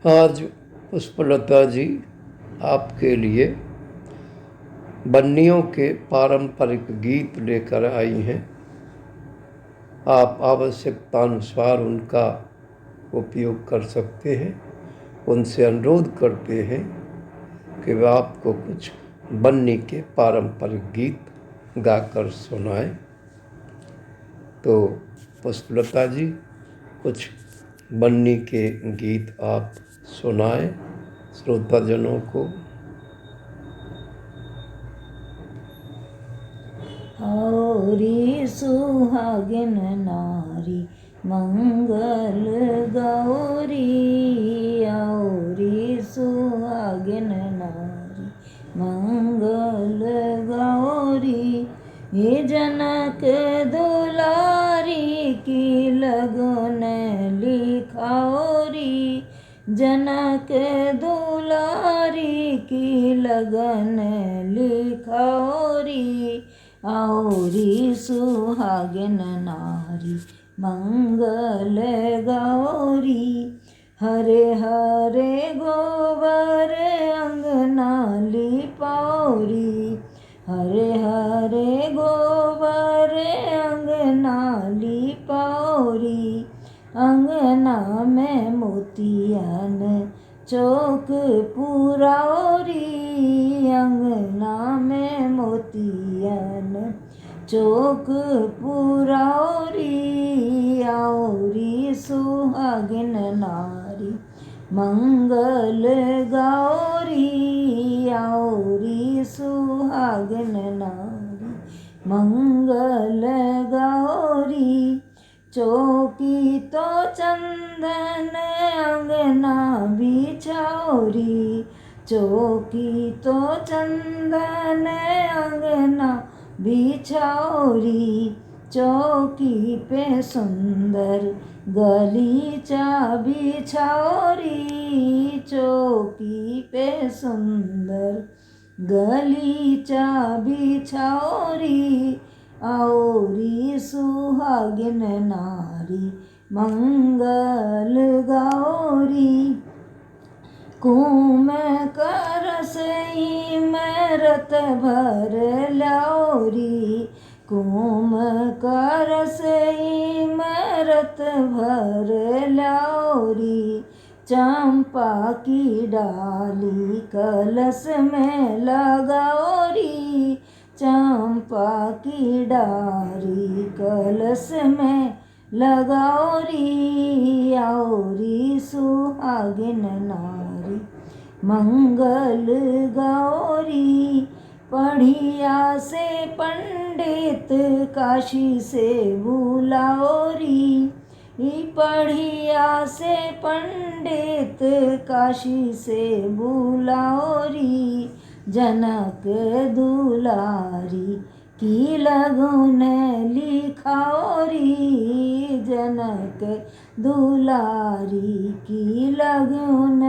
आज पुष्पलता जी आपके लिए बन्नियों के पारंपरिक गीत लेकर आई हैं। आप आवश्यकतानुसार उनका उपयोग कर सकते हैं। उनसे अनुरोध करते हैं कि वे आपको कुछ बन्नी के पारंपरिक गीत गाकर सुनाएं। तो पुष्पलता जी कुछ बन्नी के गीत आप सुनाएं श्रोताजनों को। औरी सुहागिन नारी मंगल गौरी, औरी सुहागिन नारी मंगल गौरी, ये जनक दुलारी की लगन लिखाओरी, जनक दुलारी की लगन लिखाओरी, औरी सुहागिन नारी मंगल गौरी, हरे हरे गोबर अंगना लिपाओरी, हरे हरे गोबर अंगना लिपाओरी, अंगना में मोतियन चौक पुराओरी, अंगना में मोतियन चौक पुराओरी, औरी सुहागिन नारी मंगल गौरी, औरी सुहागिन नारी मंगल गौरी, चौकी तो चंदन अंगना बिछाओरी, चौकी तो चंदन अंगना बिछाओरी, चौकी पे सुंदर गलीचा बिछाओरी, चौकी पे सुंदर गलीचा बिछाओरी, औरी सुहागिन नारी मंगल गौरी, कुम करसई में रत भर लाओरी, कुम करसई में रत भर लाओरी, चंपा की डाली कलश में लगाओरी, चंपा की डाली कलश में लगाओरी, औरी सुहागिन नारी मंगल गौरी, पढ़िया से पंडित काशी से बुलाओरी, पढ़िया से पंडित काशी से बुलाओरी, जनक दुलारी की लगन लिखाओरी, जनक दुलारी की लगन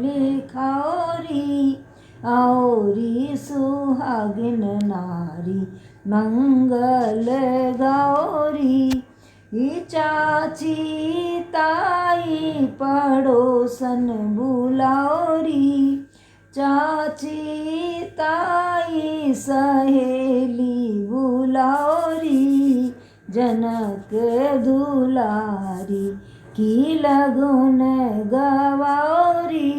लिखाओरी, औरी सुहागिन नारी मंगल गौरी, चाची ताई पड़ोसन बुलाओरी, चाची ताई सहेली बुलाओरी, जनक दुलारी की लगन गवाओरी,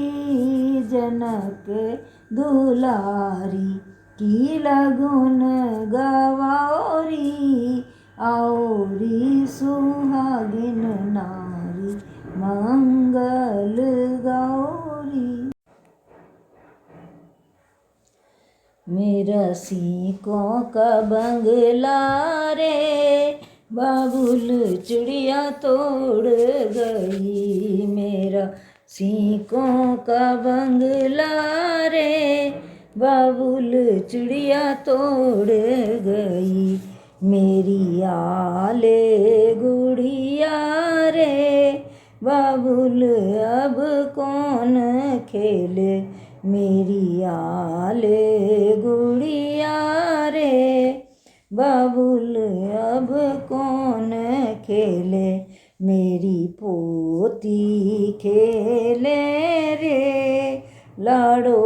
जनक दुलारी की लगन गवाओरी, औरी सुहागिन नारी मंगल गौरी। मेरा सीकों का बंगला रे बाबुल चिड़िया तोड़ गई, मेरा सीकों का बंगला रे बाबुल चिड़िया तोड़ गई, मेरी आले गुड़िया रे बाबुल अब कौन खेले, मेरी आले गुड़िया रे बाबुल अब कौन खेले, मेरी पोती खेले रे, लाड़ो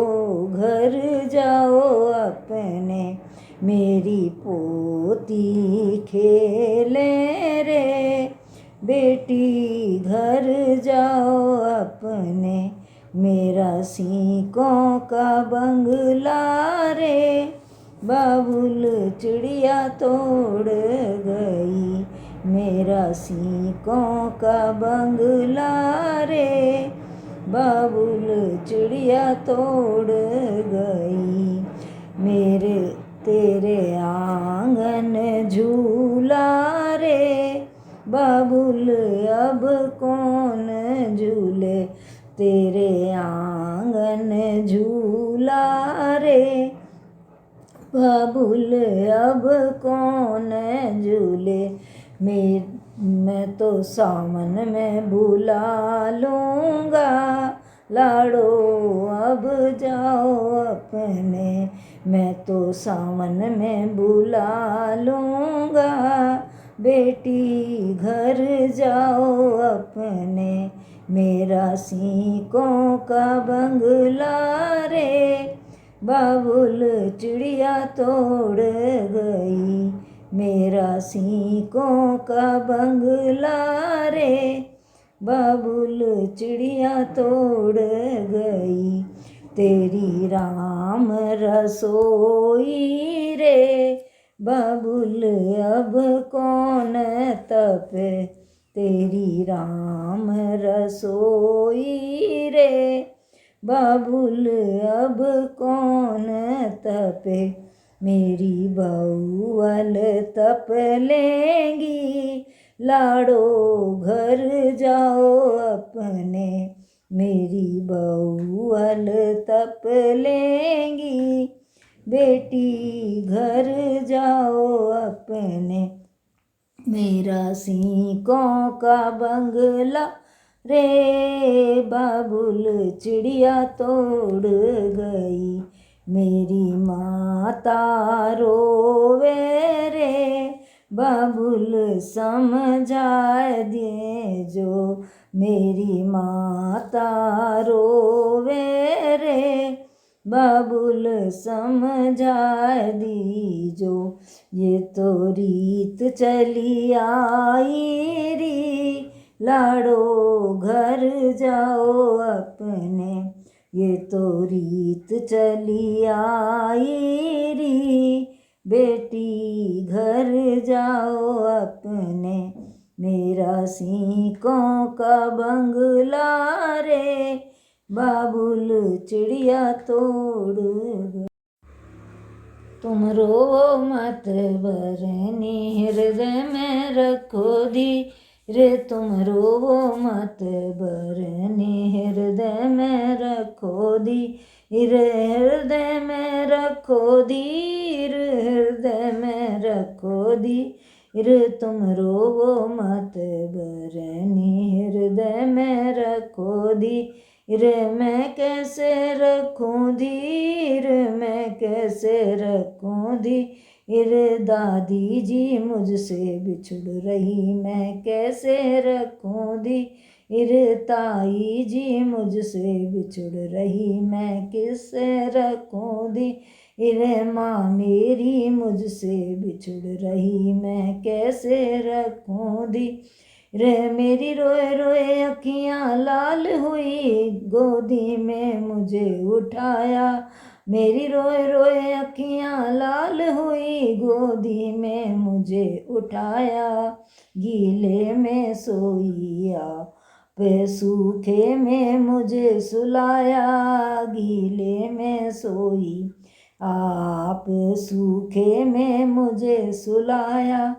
घर जाओ अपने, मेरी पोती खेले रे, बेटी घर जाओ अपने, मेरा सीकों का बंगला रे, बाबुल चिड़िया तोड़ गई, मेरा सीकों का बंगला रे, बाबुल चिड़िया तोड़ गई, मेरे तेरे आंगन झूला रे, बाबुल अब कौन झूले, तेरे आंगन झूला रे, बाबुल अब कौन झूले, मैं तो सावन में बुला लूँगा, लाड़ो अब जाओ अपने, मैं तो सावन में बुला लूँगा, बेटी घर जाओ अपने, मेरा सीकों का बंगला रे, बाबुल चिड़िया तोड़ गई, मेरा सीकों का बंगला रे, बाबुल चिड़िया तोड़ गई, तेरी राम रसोई रे, बाबुल अब कौन तपे, तेरी राम रसोई रे, बाबुल अब कौन तपे, मेरी बउअल तप लेंगी, लाड़ो घर जाओ अपने, मेरी बउअल तप लेंगी, बेटी घर जाओ अपने, मेरा सीकों का बंगला रे, बाबुल चिड़िया तोड़ गई, मेरी माता रोवे रे, बाबुल समझा दे जो, मेरी माता रोवे रे, बाबुल समझा दीजो, ये तो रीत चली आई री, लाड़ो घर जाओ अपने, ये तो रीत चली आई री, बेटी घर जाओ अपने, मेरा सीकों का बंगला रे, बाबुल चिड़िया तोड़ गई, तुम रो मत बरनी, हृदय में रखो धी रे, तुम रो मत बरनी, हृदय में रखो धी रे, हृदय में रखो धीर, हृदय में रखो धी रे, तुम रो मत बरनी, हृदय में रखो धी रे, मैं कैसे रखूं धीर, मैं कैसे रखूं धीर, दादी जी मुझसे बिछुड़ रही, मैं कैसे रखूं धीर, ताई जी मुझसे बिछुड़ रही, मैं किससे रखूं धीर, माँ मेरी मुझसे बिछुड़ रही, मैं कैसे रखूं धीर, मेरी रोए रोए अखियाँ लाल हुई, गोदी में मुझे उठाया, मेरी रोए रोए अखियाँ लाल हुई, गोदी में मुझे उठाया, गीले में सोइया पे सूखे में मुझे सुलाया, गीले में सोई आप सूखे में मुझे सुलाया,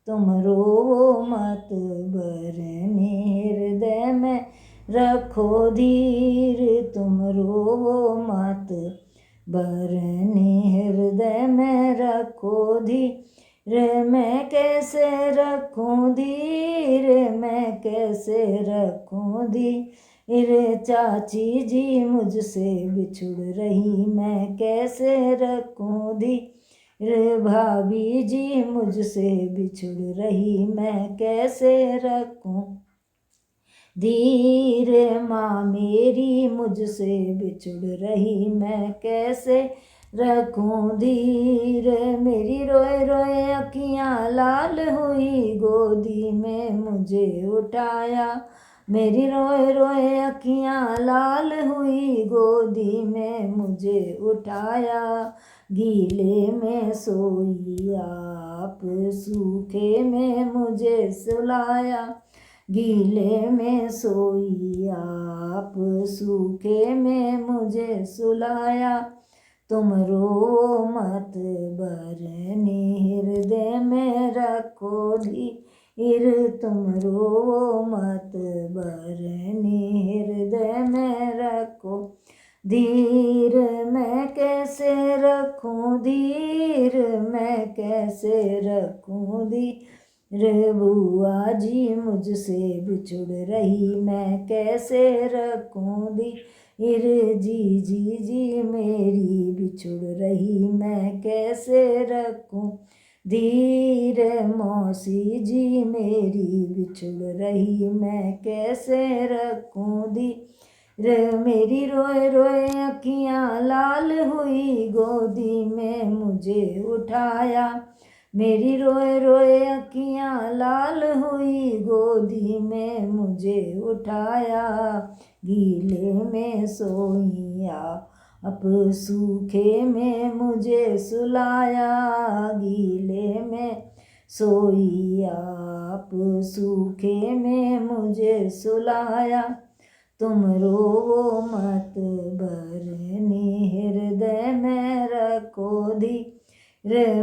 तुम रो मत बरनी, हृदय में रखो धीर, तुम रो मत बरनी, हृदय में रखो धीर, मैं कैसे रखूं धीर, मैं कैसे रखूं धीर, चाची जी मुझसे बिछुड़ रही, मैं कैसे रखूं धीर, भाभी जी मुझसे बिछुड़ रही, मैं कैसे रखूं धीर माँ मेरी मुझसे बिछुड़ रही, मैं कैसे रखूं धीर। मेरी रोए रोए अखियाँ लाल हुई, गोदी में मुझे उठाया। मेरी रोए रोए अखियाँ लाल हुई, गोदी में मुझे उठाया। गीले में सोई आप, सूखे में मुझे सुलाया। गीले में सोई आप, सूखे में मुझे सुलाया। तुम रो मत बरनी, हृदय में रखो धीर। तुम रो मत बरनी, हृदय में रखो धीर। मैं कैसे रखूं धीर, मैं कैसे रखूं धीर। बुआ जी मुझसे बिछुड़ रही, मैं कैसे रखूं धीर। जी मेरी बिछुड़ रही, मैं कैसे रखूं धीर। मौसी जी मेरी बिछुड़ रही, मैं कैसे रखूं धीर। मेरी रोए रोए अखियाँ लाल हुई, गोदी में मुझे उठाया। मेरी रोए रोए अखियाँ लाल हुई, गोदी में मुझे उठाया। गीले में सोई आप, सूखे में मुझे सुलाया। गीले में सोई आप, सूखे में मुझे सुलाया। तुम रो मत बरनी, हृदय में रखो धीर।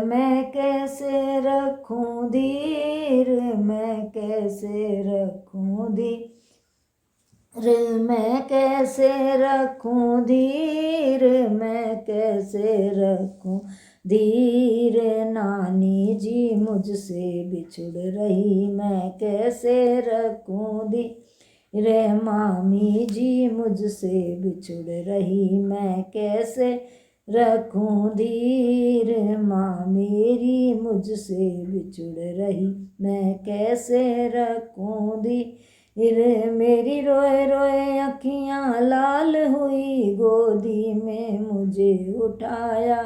मैं कैसे रखूं धीर, मैं कैसे रखूं धीर। मैं कैसे रखूं धीर, मैं कैसे रखूं धीर। नानी जी मुझसे बिछुड़ रही, मैं कैसे रखूं धीर। मामी जी मुझसे बिछुड़ रही, मैं कैसे रखूं धीर। माँ मेरी मुझसे बिछुड़ रही, मैं कैसे रखूं धीर। मेरी रोए रोए अखियाँ लाल हुई, गोदी में मुझे उठाया।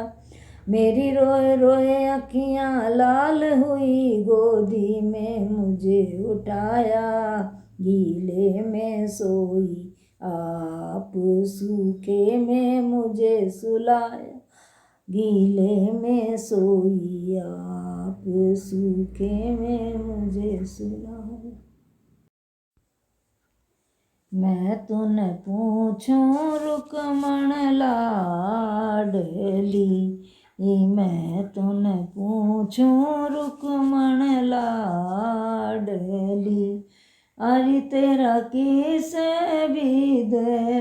मेरी रोए रोए अखियाँ लाल हुई, गोदी में मुझे उठाया। गीले में सोई आप, सूखे में मुझे सुलाया। गीले में सोई आप, सूखे में मुझे सुलाया। मैं तुन पूछूं रुकमण लाडली, मैं तुन पूछूं रुकमण लाडली। अरे तेरा केस विद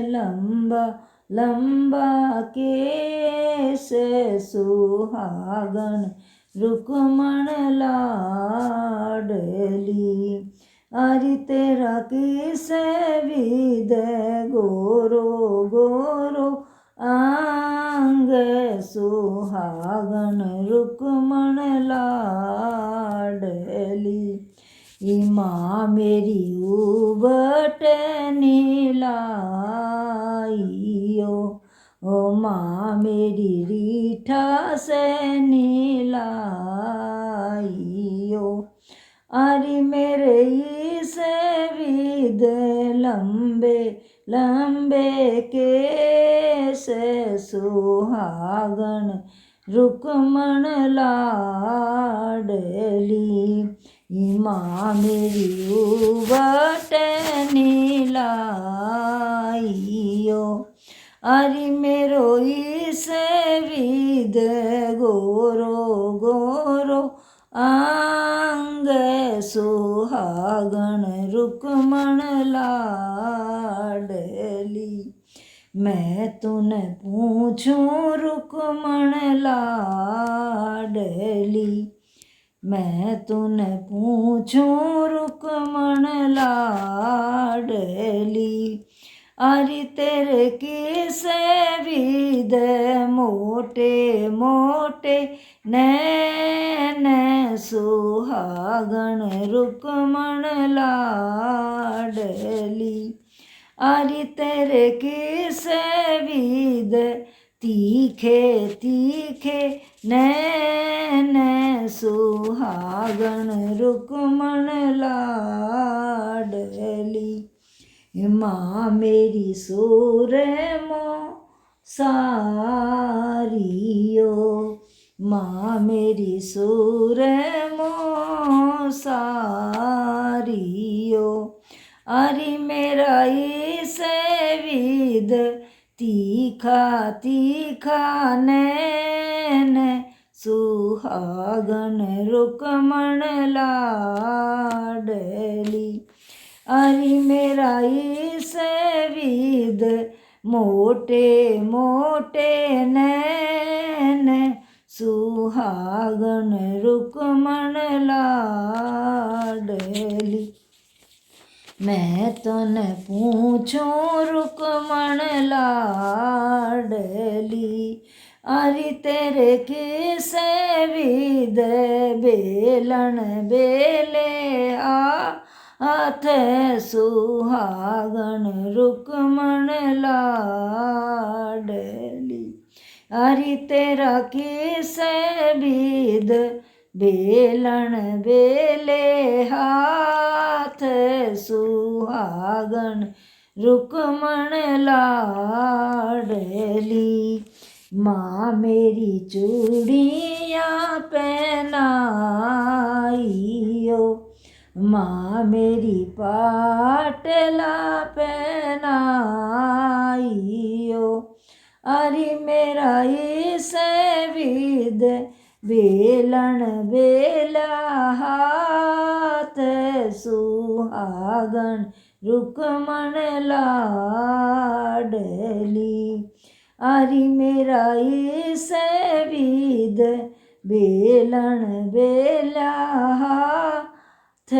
लंबा लंबा, केस सुहागन रुकमण लाडली। अरे तेरा केस विद गोरो गोरो, आंग सुहागन रुकमण लाडली। माँ मेरी उबटनी लाइयो, ओ माँ मेरी रीठा से नीलाइयो। अरे मेरे इस विद लंबे लंबे केस सुहागन रुकमण लाडली। माँ मेरी उबटनी लाइयो, अरे मेरो इस विद गोरो गोरो, आंग सुहागन रुकमण लाडली। मैं तुन पूछूं रुकमण लाडली, मैं तुन पूछूं रुकमण लाडली। अरे तेरे किसे विद मोटे मोटे नैन सुहागण रुक्मण लाडली। अरे तेरे किसे विद तीखे तीखे नैन सुहागण रुक्मण लाडली। माँ मेरी सुर मों सारियो, माँ मेरी सुर मों सारियो। अरे मेरा इस विद तीखा तीखा नैन सुहागण रुक्मण लाडली। अरे मेरा इस विद मोटे मोटे नैन सुहागण रुक्मण लाडली। मैं तो न पूछूं रुक्मण लाडली। अरे तेरे किस विद बेलन बेले हाथ सुहागण रुक्मण लाडली। अरे तेरा किस विद बेलन बेले हाथ सुहागण रुक्मण लाडली। माँ मेरी चूड़ियाँ पहनाइयो, माँ मेरी पाटला पहनाइयो। अरे मेरा इस विद बेलन बेला हाथ सुहागण रुक्मण लाडली। अरे मेरा इस विद बेलन बेला हाथ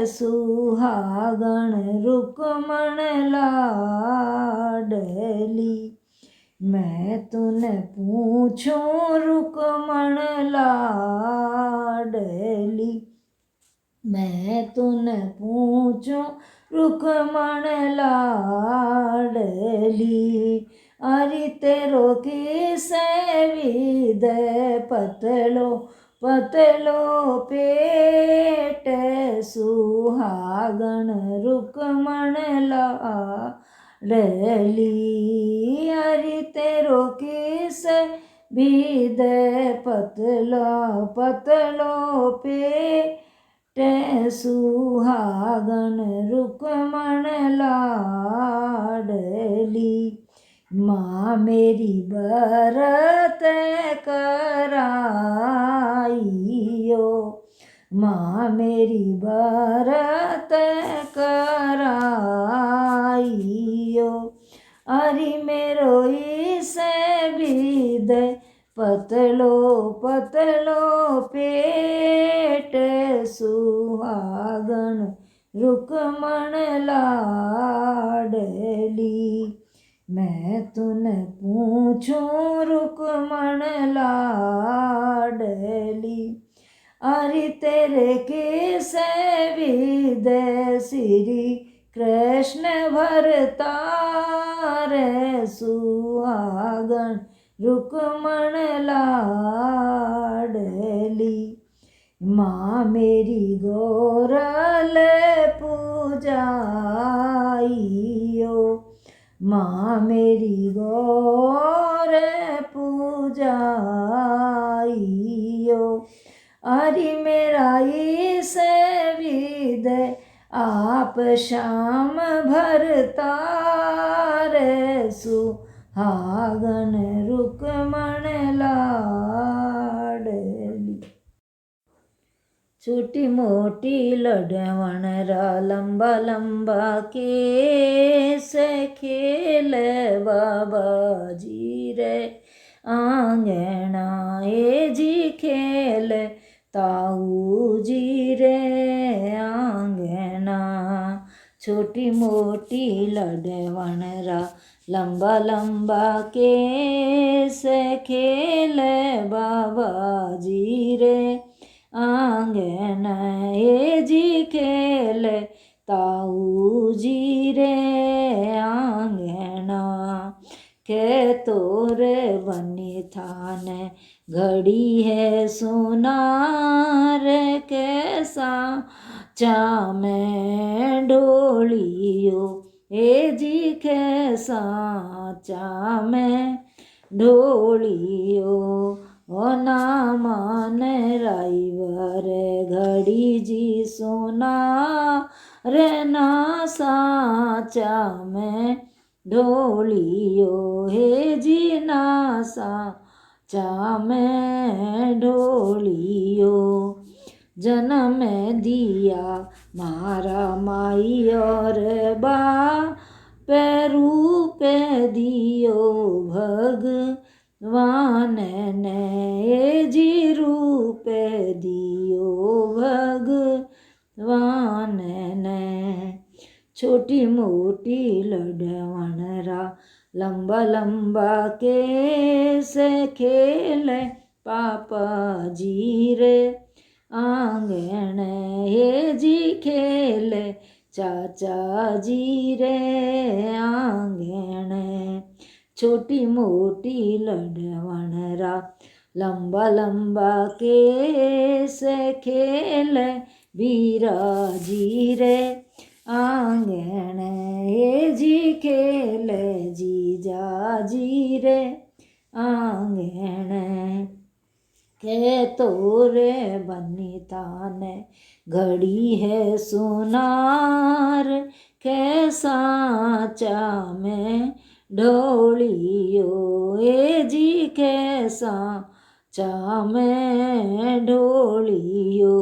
सुहागण रुक्मण लाडली। मैं तुने पूछूं रुक्मण लाडली, मैं तुने पूछूं रुक्मण लाडली। अरे तेरो किस विद पतलो पतलो पेट सुहागण रुक्मण लाडली। अरे तेरो किस विद पतलो पतलो पेट सुहागण रुक्मण लाडली। माँ मेरी बरत कराइयो, माँ मेरी बरत कराइयो। अरे मेरो इस विद पतलो पतलो पेट सुहागण रुक्मण लाडली। मैं तुने पूछूं रुक्मण लाडली। अरे तेरे किस विद श्री कृष्ण भरतार सुहागण रुक्मण लाडली। माँ मेरी गोरल पूजाइयो, माँ मेरी गौर पूजाइयो। अरे मेरा इस विद आप शाम भरतार सुहागण रुक्मण लाडली। छोटी मोटी लडवण रा लंबा लंबा केस खेल बाबाजी रे आंगना ए जी खेल ताऊ जी रे आंगना। छोटी मोटी लडवण रा लंबा लंबा केस खेले बाबाजी रे आंगन ए जी खेले ताऊ जी रे आंगना के तोरे बनी थान घड़ी है सुनार कैसा चाम ढोलियो ए जी कैसा चाम ढोलियो ओ ना मान राइवर घड़ी जी सुना रे ना साचा में ढोलियो हे जी नासा चा में ढोलियो जन्म दिया मारा माई और रूप दियो भगवान ने जी रूप दियो भगवान ने छोटी मोटी लडवण रा लंबा लंबा केस खेले पापा जी रे आंगन हे जी खेले चाचा जी रे आंगन छोटी मोटी लडवण रा लंबा लंबा केस खेले बीरा जी रे आंगन हे जी खेले जीजा जी रे आंगन के तोरे बनी ताने घड़ी है सुनार कैसा चा में ढोलियो ए जी कैसा चा में ढोलियो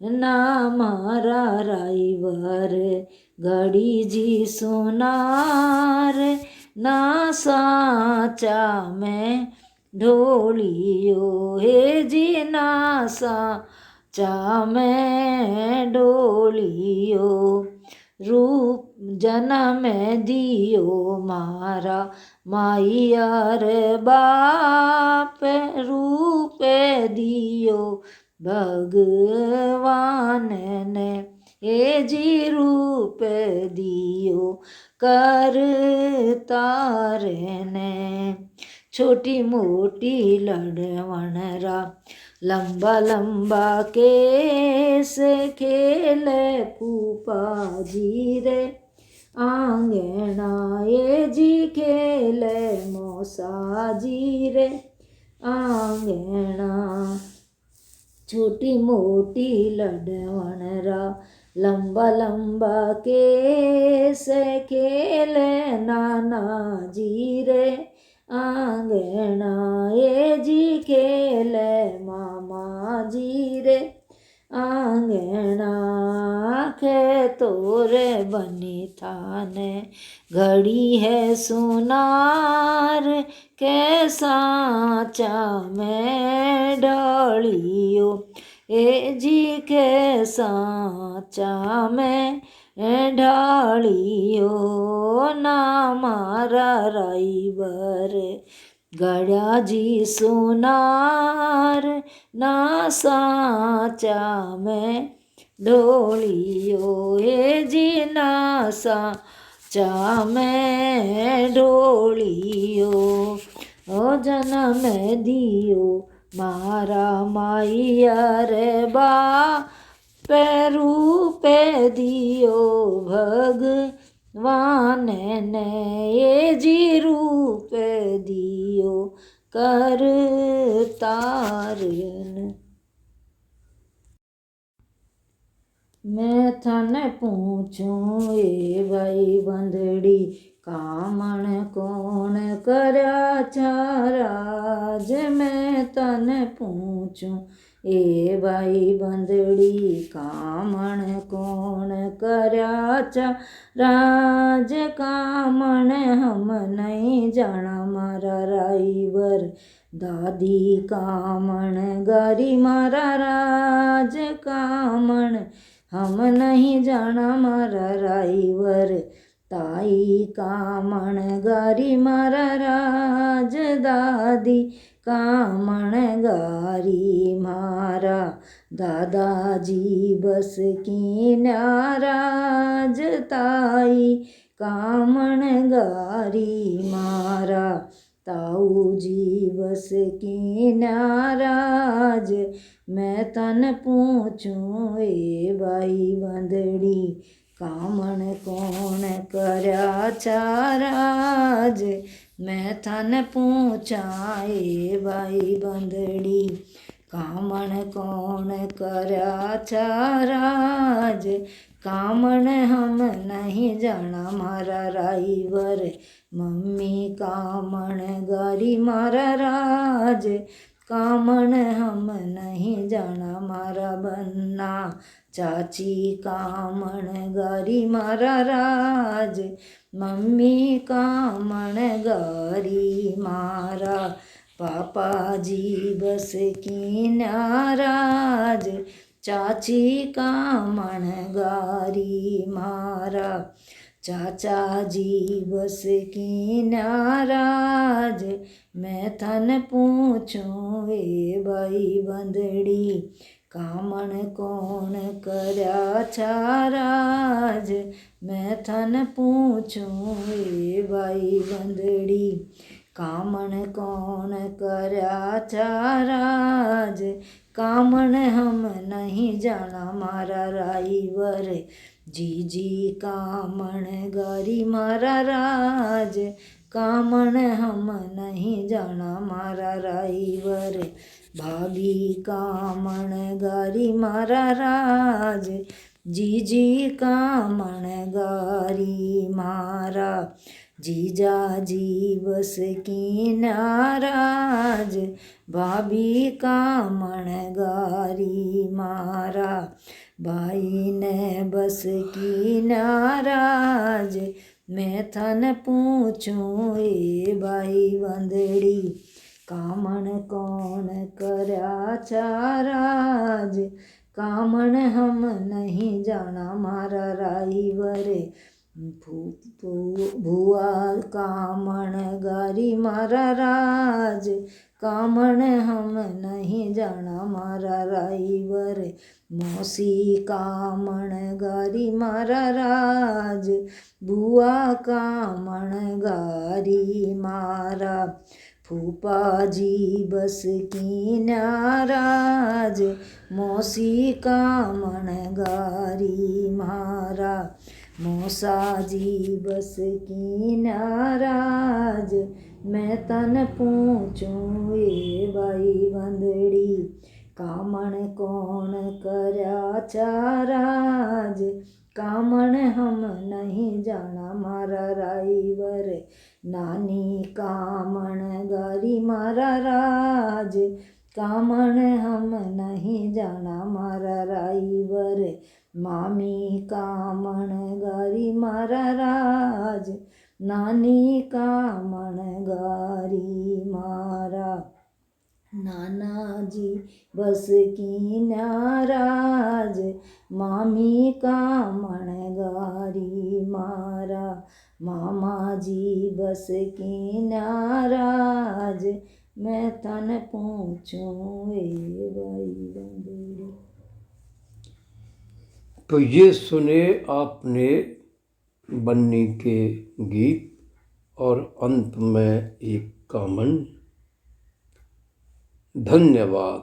ना मारा राइवर घड़ी जी सुनार ना साचा में ढोलियो हे जी नासा चा में ढोलियो रूप जन्म दियो मारा माइयार बाप रूप दियो भगवान ने हे जी रूप दियो कर तारने छोटी मोटी लडवण रा लंबा लंबा केस खेले फूफा जी रे आंगना ए जी खेले मौसा जी रे आंगना छोटी मोटी लडवण रा लंबा लंबा केस खेले नाना जी रे आंगना ए जी खेले मामा जी रे आंगना खे तोरे बनी थाने घड़ी है सुनार कैसा चा में ढोलियो ए जी कैसा चा में ढालियो ना मारा राइवर गड़ा जी सुनार ना साचा में ढोलियो हे जी नासा चा में ढोलियो ओ जन्म दियो मारा माइया रे बा रूप दियो भगवान ने ये जी रूप दियो कर तारन। मैं थन पूछूं ए भाई बंदड़ी कामण कौन करया चाराज। मैं तन पूछूं ए भाई बंदड़ी कामण कौन करया चाराज। कामण हम नहीं जाना मारा राइवर दादी कामण गारी मारा राज। कामण हम नहीं जाना मारा राईवर ताई कामण गारी मारा राज दादी कामण गारी मारा दादाजी बस की नाराज ताई कामण गारी मारा ताऊजी बस की नाराज मैं तन पूछूं ए बाई बंदड़ी कामण कौन करया चाराज मैं थन पूछा ए बाई बंदड़ी कामण कौन करया चाराज कामण हम नहीं जाना मारा राईवर मम्मी कामण गारी मारा राज कामण हम नहीं जाना मारा बन्ना चाची कामण गारी मारा राज मम्मी कामण गारी मारा पापा जी बस की नाराज चाची कामण गारी मारा चाचा जी बस की नाराज मैं थन पूछूं ए बाई बंदड़ी कामण कौन करया चाराज मैं थन पूछूं ए बाई बंदड़ी कामण कौन करया चाराज कामण हम नहीं जाना मारा राईवर जीजी कामण गारी मारा राज कामण हम नहीं जाना मारा राईवर भाभी कामण गारी मारा राज जीजी कामण गारी मारा जीजा जी बस की नाराज भाभी कामण गारी मारा भाई ने बस की नाराज मैं थन पूछूं ए बाई बंदड़ी कामण कौन करया चाराज कामण हम नहीं जाना मारा राईवर भुआ कामण गारी मारा राज कामण हम नहीं जाना मारा राईवर मौसी कामण गारी मारा राज बुआ कामण गारी मारा फूफा जी बस की नाराज मौसी कामण गारी मारा मौसा जी बस की नाराज मैं तन पूछूं ए बाई बंदड़ी कामण कौन करया चाराज कामण हम नहीं जाना मारा राईवर नानी कामण गारी मारा राज कामण हम नहीं जाना मारा राईवर मामी कामण गारी मारा राज नानी कामण गारी मारा नाना जी बस की नाराज मामी कामण गारी मारा मामा जी बस की नाराज मैं तन पूछूं ए बाई बंदड़ी। तो ये सुने आपने बन्नी के गीत और अंत में एक कामन। धन्यवाद।